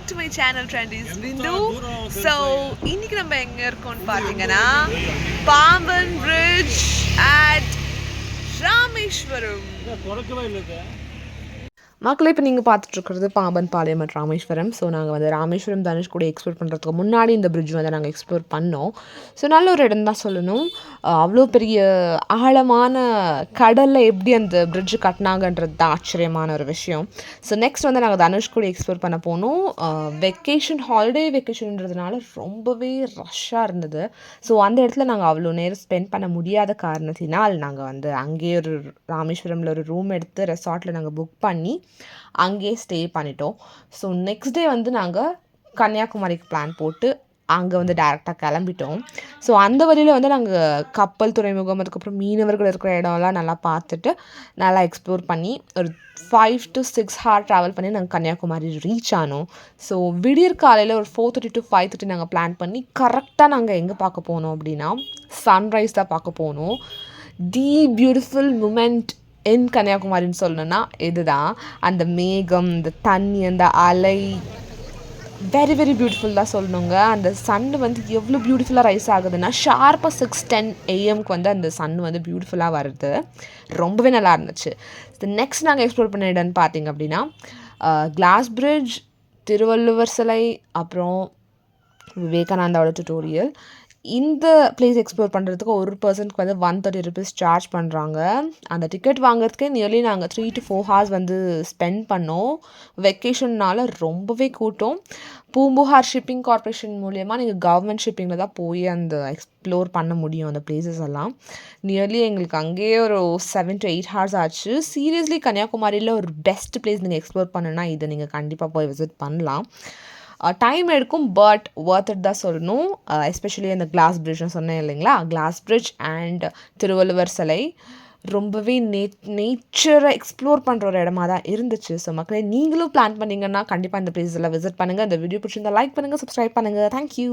Back to my channel Trendies Bindu. So இன்னைக்கு நம்ம எங்கே இருக்கோம்னு பார்த்தீங்கன்னா பாம்பன் பிரிட்ஜ் அட் ராமேஸ்வரம். மக்களை இப்போ நீங்கள் பார்த்துட்ருக்கிறது பாம்பன் பாளையம் அட் ராமேஸ்வரம். ஸோ நாங்கள் வந்து ராமேஸ்வரம் தனுஷ்கோடி எக்ஸ்ப்ளோர் பண்ணுறதுக்கு முன்னாடி இந்த பிரிட்ஜ் வந்து நாங்கள் எக்ஸ்ப்ளோர் பண்ணோம். ஸோ நல்ல ஒரு இடம் தான் சொல்லணும். அவ்வளோ பெரிய ஆழமான கடலில் எப்படி அந்த பிரிட்ஜு கட்டினாங்கன்றது தான் ஆச்சரியமான ஒரு விஷயம். ஸோ நெக்ஸ்ட் வந்து நாங்கள் தனுஷ்கோடி எக்ஸ்ப்ளோர் பண்ண போனோம். ஹாலிடே வெக்கேஷன்றதுனால ரொம்பவே ரஷ்ஷாக இருந்தது. ஸோ அந்த இடத்துல நாங்கள் அவ்வளோ நேரம் ஸ்பெண்ட் பண்ண முடியாத காரணத்தினால் நாங்கள் வந்து அங்கேயே ஒரு ராமேஸ்வரமில் ஒரு ரூம் எடுத்து ரெசார்ட்டில் நாங்கள் புக் பண்ணி அங்கேயே ஸ்டே பண்ணிட்டோம். ஸோ நெக்ஸ்ட் டே வந்து நாங்கள் கன்னியாகுமரிக்கு பிளான் போட்டு அங்கே வந்து டேரெக்டாக கிளம்பிட்டோம். ஸோ அந்த வழியில் வந்து நாங்கள் கப்பல் துறைமுகம், அதுக்கப்புறம் மீனவர்கள் இருக்கிற இடம்லாம் நல்லா பார்த்துட்டு நல்லா எக்ஸ்ப்ளோர் பண்ணி ஒரு 5 to 6 hour ட்ராவல் பண்ணி நாங்கள் கன்னியாகுமரி ரீச் ஆனோம். ஸோ விடியற் காலையில் ஒரு 4:30 to 5:30 நாங்கள் பிளான் பண்ணி கரெக்டாக நாங்கள் எங்கே பார்க்க போனோம் அப்படின்னா சன்ரைஸ் தான் பார்க்க போனோம். தி பியூட்டிஃபுல் மூமெண்ட் இன் கன்னியாகுமரின்னு சொல்லணுன்னா இதுதான். அந்த மேகம், இந்த தண்ணி, அந்த அலை, வெரி வெரி பியூட்டிஃபுல் தான் சொல்லணுங்க. அந்த சன் வந்து எவ்வளோ பியூட்டிஃபுல்லாக ரைஸ் ஆகுதுன்னா ஷார்ப்பாக 6:10 AM வந்து அந்த சன் வந்து பியூட்டிஃபுல்லாக வருது. ரொம்பவே நல்லா இருந்துச்சு. நெக்ஸ்ட் நாங்கள் எக்ஸ்ப்ளோர் பண்ண இடம்னு பார்த்தீங்க அப்படின்னா கிளாஸ் பிரிட்ஜ், திருவள்ளுவர் சிலை, அப்புறம் விவேகானந்தாவோட டுட்டோரியல். இந்த பிளேஸ் எக்ஸ்ப்ளோர் பண்ணுறதுக்கு ஒரு பர்சனுக்கு வந்து 130 rupees சார்ஜ் பண்ணுறாங்க. அந்த டிக்கெட் வாங்குறதுக்கே நியர்லி நாங்கள் 3 to 4 hours வந்து ஸ்பெண்ட் பண்ணோம். வெக்கேஷன்னால் ரொம்பவே கூட்டம். பூம்புகார் ஷிப்பிங் கார்ப்பரேஷன் மூலயமா நீங்கள் கவர்மெண்ட் ஷிப்பிங்கில் தான் போய் அந்த எக்ஸ்ப்ளோர் பண்ண முடியும் அந்த பிளேசஸ் எல்லாம். நியர்லி எங்களுக்கு அங்கேயே ஒரு 7 to 8 hours ஆச்சு. சீரியஸ்லி கன்னியாகுமரியில் ஒரு பெஸ்ட் பிளேஸ் நீங்கள் எக்ஸ்ப்ளோர் பண்ணணுன்னா இதை நீங்கள் கண்டிப்பாக போய் விசிட் பண்ணலாம். டைம் எடுக்கும், பட் ஒர்த் இட் தான் சொல்லணும். எஸ்பெஷலி அந்த கிளாஸ் பிரிட்ஜ்னு சொன்னேன் இல்லைங்களா, கிளாஸ் பிரிட்ஜ் அண்ட் திருவள்ளுவர் சிலை ரொம்பவே நேச்சரை எக்ஸ்ப்ளோர் பண்ணுற ஒரு இடமா தான் இருந்துச்சு. ஸோ மக்களே, நீங்களும் பிளான் பண்ணிங்கன்னா கண்டிப்பாக இந்த பிளேஸ் எல்லாம் விசிட் பண்ணுங்கள். இந்த வீடியோ பிடிச்சிருந்தா லைக் பண்ணுங்கள், சப்ஸ்கிரைப் பண்ணுங்கள். தேங்க்யூ.